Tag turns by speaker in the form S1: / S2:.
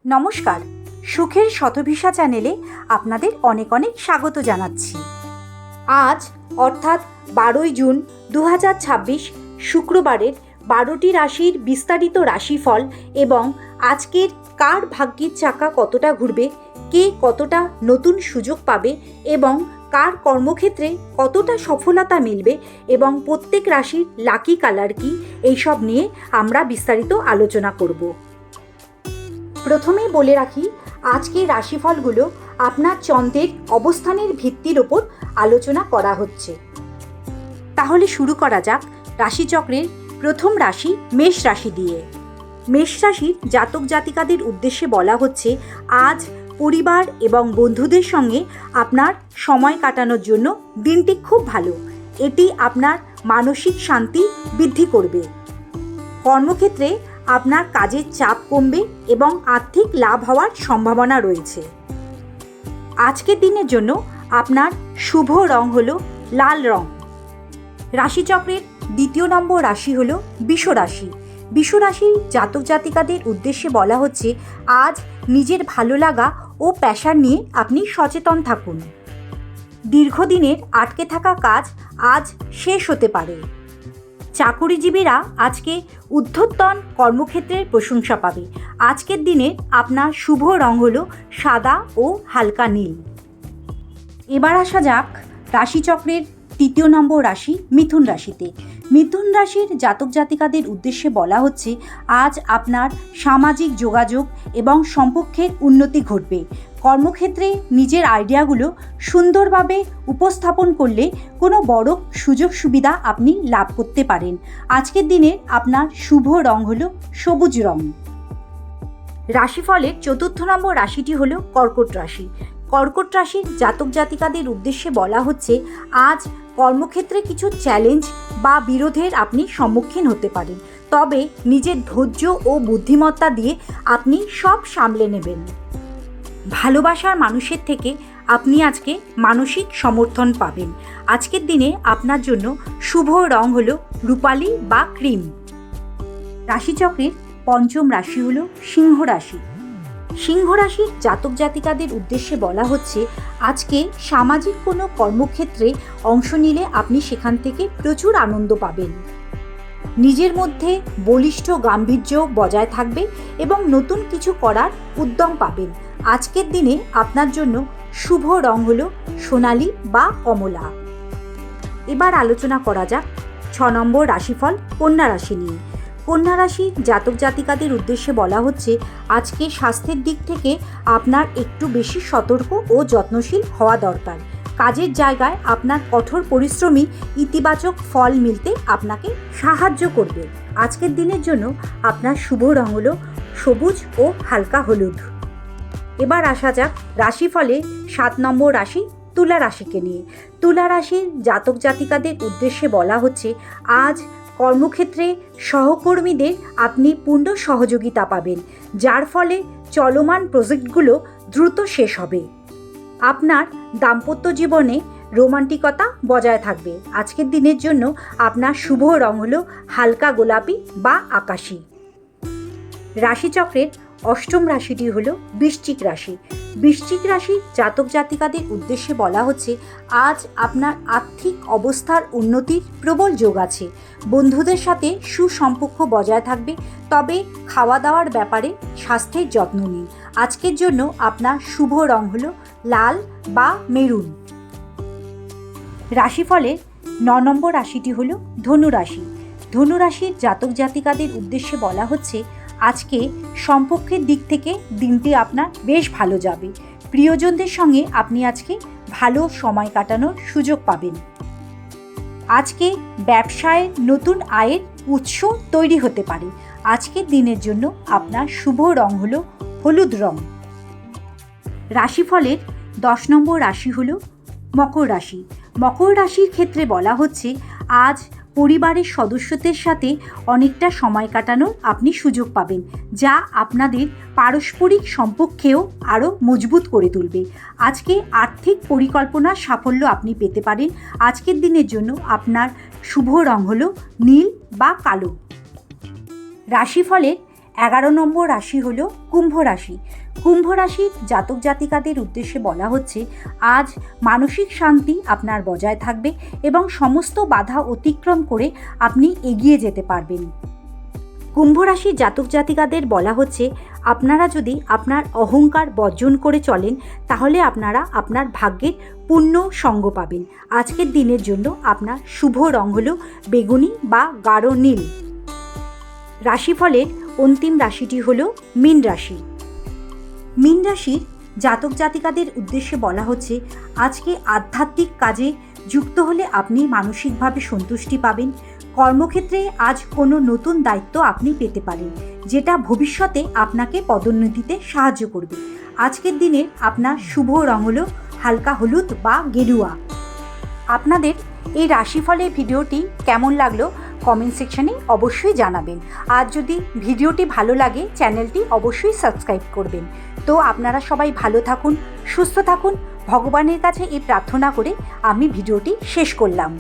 S1: নমস্কার, সুখের শতভিসা চ্যানেলে আপনাদের অনেক অনেক স্বাগত জানাচ্ছি। আজ অর্থাৎ 12ই জুন 2026 শুক্রবারের 12টি রাশির বিস্তারিত রাশিফল এবং আজকের কার ভাগ্যের চাকা কতটা ঘুরবে, কে কতটা নতুন সুযোগ পাবে এবং কার কর্মক্ষেত্রে কতটা সফলতা মিলবে এবং প্রত্যেক রাশির লাকি কালার কি, এইসব নিয়ে আমরা বিস্তারিত আলোচনা করব। প্রথমেই বলে রাখি, আজকের রাশিফলগুলো আপনার চন্দ্রের অবস্থানের ভিত্তির ওপর আলোচনা করা হচ্ছে। তাহলে শুরু করা যাক রাশিচক্রের প্রথম রাশি মেষ রাশি দিয়ে। মেষ রাশির জাতক জাতিকাদের উদ্দেশ্যে বলা হচ্ছে, আজ পরিবার এবং বন্ধুদের সঙ্গে আপনার সময় কাটানোর জন্য দিনটি খুব ভালো। এটি আপনার মানসিক শান্তি বৃদ্ধি করবে। কর্মক্ষেত্রে আপনার কাজের চাপ কমবে এবং আর্থিক লাভ হওয়ার সম্ভাবনা রয়েছে। আজকের দিনের জন্য আপনার শুভ রং হলো লাল রং। রাশিচক্রের দ্বিতীয় নম্বর রাশি হলো বৃষ রাশি। বৃষ রাশির জাতক জাতিকাদের উদ্দেশ্যে বলা হচ্ছে, আজ নিজের ভালো লাগা ও প্যাশন নিয়ে আপনি সচেতন থাকুন। দীর্ঘদিনের আটকে থাকা কাজ আজ শেষ হতে পারে। চাকুরিজীবীরা আজকে ঊর্ধ্বতন কর্মক্ষেত্রের প্রশংসা পাবে। আজকের দিনে আপনার শুভ রং হলো সাদা ও হালকা নীল। এবার আসা যাক রাশিচক্রের তৃতীয় নম্বর রাশি মিথুন রাশিতে। মিথুন রাশির জাতক জাতিকাদের উদ্দেশ্যে বলা হচ্ছে, আজ আপনার সামাজিক যোগাযোগ এবং সম্পর্কের উন্নতি ঘটবে। কর্মক্ষেত্রে নিজের আইডিয়াগুলো সুন্দরভাবে উপস্থাপন করলে কোনো বড় সুযোগ সুবিধা আপনি লাভ করতে পারেন। আজকের দিনে আপনার শুভ রং হলো সবুজ রং। রাশিফলের চতুর্থ নম্বর রাশিটি হলো কর্কট রাশি। কর্কট রাশির জাতক জাতিকাদের উদ্দেশ্যে বলা হচ্ছে, আজ কর্মক্ষেত্রে কিছু চ্যালেঞ্জ বা বিরোধের আপনি সম্মুখীন হতে পারেন, তবে নিজের ধৈর্য ও বুদ্ধিমত্তা দিয়ে আপনি সব সামলে নেবেন। ভালোবাসার মানুষের থেকে আপনি আজকে মানসিক সমর্থন পাবেন। আজকের দিনে আপনার জন্য শুভ রং হলো রূপালি বা ক্রিম। রাশিচক্রের পঞ্চম রাশি হলো সিংহ রাশি। সিংহ রাশির জাতক জাতিকাদের উদ্দেশ্যে বলা হচ্ছে, আজকে সামাজিক কোনো কর্মক্ষেত্রে অংশ নিলে আপনি সেখান থেকে প্রচুর আনন্দ পাবেন। নিজের মধ্যে বলিষ্ঠ গাম্ভীর্য বজায় থাকবে এবং নতুন কিছু করার উদ্যম পাবেন। আজকের দিনে আপনার জন্য শুভ রং হলো সোনালী বা কমলা। এবার আলোচনা করা যাক 6 নম্বর রাশিফল কন্যা রাশি নিয়ে। কন্যা রাশি জাতক জাতিকাদের উদ্দেশ্যে বলা হচ্ছে, আজকে স্বাস্থ্যের দিক থেকে আপনার একটু বেশি সতর্ক ও যত্নশীল হওয়া দরকার। কাজের জায়গায় আপনার কঠোর পরিশ্রমী ইতিবাচক ফল মিলতে আপনাকে সাহায্য করবে। আজকের দিনের জন্য আপনার শুভ রং হলো সবুজ ও হালকা হলুদ। এবার আসা যাক রাশিফলে 7 নম্বর রাশি তুলা রাশিকে নিয়ে। তুলা রাশির জাতক জাতিকাদের উদ্দেশ্যে বলা হচ্ছে, আজ কর্মক্ষেত্রে সহকর্মীদের আপনি পূর্ণ সহযোগিতা পাবেন, যার ফলে চলমান প্রজেক্টগুলো দ্রুত শেষ হবে। আপনার দাম্পত্য জীবনে রোমান্টিকতা বজায় থাকবে। আজকের দিনের জন্য আপনার শুভ রং হলো হালকা গোলাপি বা আকাশী। রাশিচক্রের অষ্টম রাশিটি হলো বৃশ্চিক রাশি। বৃশ্চিক রাশির জাতক জাতিকাদের উদ্দেশ্যে বলা হচ্ছে, আজ আপনার আর্থিক অবস্থার উন্নতির প্রবল যোগ আছে। বন্ধুদের সাথে সুসম্পর্ক বজায় থাকবে, তবে খাওয়া দাওয়ার ব্যাপারে স্বাস্থ্যের যত্ন নিন। আজকের জন্য আপনার শুভ রং হলো লাল বা মেরুন। রাশিফলের 9 নম্বর রাশিটি হলো ধনু রাশি। ধনু রাশির জাতক জাতিকাদের উদ্দেশ্যে বলা হচ্ছে, আজকে সম্পর্কের দিক থেকে দিনটি আপনার বেশ ভালো যাবে। প্রিয়জনদের সঙ্গে আপনি আজকে ভালো সময় কাটানোর সুযোগ পাবেন। আজকে ব্যবসায় নতুন আয়ের উৎস তৈরি হতে পারে। আজকের দিনের জন্য আপনার শুভ রং হলো হলুদ রং। রাশিফলের 10 নম্বর রাশি হলো মকর রাশি। মকর রাশির ক্ষেত্রে বলা হচ্ছে, আজ পরিবারের সদস্যদের সাথে অনেকটা সময় কাটানোর আপনি সুযোগ পাবেন, যা আপনাদের পারস্পরিক সম্পর্কেও আরও মজবুত করে তুলবে। আজকে আর্থিক পরিকল্পনার সাফল্য আপনি পেতে পারেন। আজকের দিনের জন্য আপনার শুভ রং হলো নীল বা কালো। রাশিফলের 11 নম্বর রাশি হলো কুম্ভ রাশি। কুম্ভ রাশির জাতক জাতিকাদের উদ্দেশ্যে বলা হচ্ছে আজ মানসিক শান্তি আপনার বজায় থাকবে এবং সমস্ত বাধা অতিক্রম করে আপনি এগিয়ে যেতে পারবেন। কুম্ভ রাশির জাতক জাতিকাদের বলা হচ্ছে আপনারা যদি আপনার অহংকার বর্জন করে চলেন তাহলে আপনারা আপনার ভাগ্যের পূর্ণ সঙ্গ পাবেন। আজকের দিনের জন্য আপনার শুভ রং হলো বেগুনি বা গাঢ় নীল। রাশিফলের অন্তিম রাশিটি হলো মীন রাশি। মীন রাশির জাতক জাতিকাদের উদ্দেশ্যে বলা হচ্ছে আজকে আধ্যাত্মিক কাজে যুক্ত হলে আপনি মানসিকভাবে সন্তুষ্টি পাবেন। কর্মক্ষেত্রে আজ কোনো নতুন দায়িত্ব আপনি পেতে পারেন, যেটা ভবিষ্যতে আপনাকে পদোন্নতিতে সাহায্য করবে। আজকের দিনে আপনার শুভ রং হলো হালকা হলুদ বা গেরুয়া। আপনাদের এই রাশিফলের ভিডিওটি কেমন লাগলো কমেন্ট সেকশনে অবশ্যই জানাবেন। আর যদি ভিডিওটি ভালো লাগে চ্যানেলটি অবশ্যই সাবস্ক্রাইব করবেন। তো আপনারা সবাই ভালো থাকুন, সুস্থ থাকুন। ভগবানের কাছে এই প্রার্থনা করে আমি ভিডিওটি শেষ করলাম।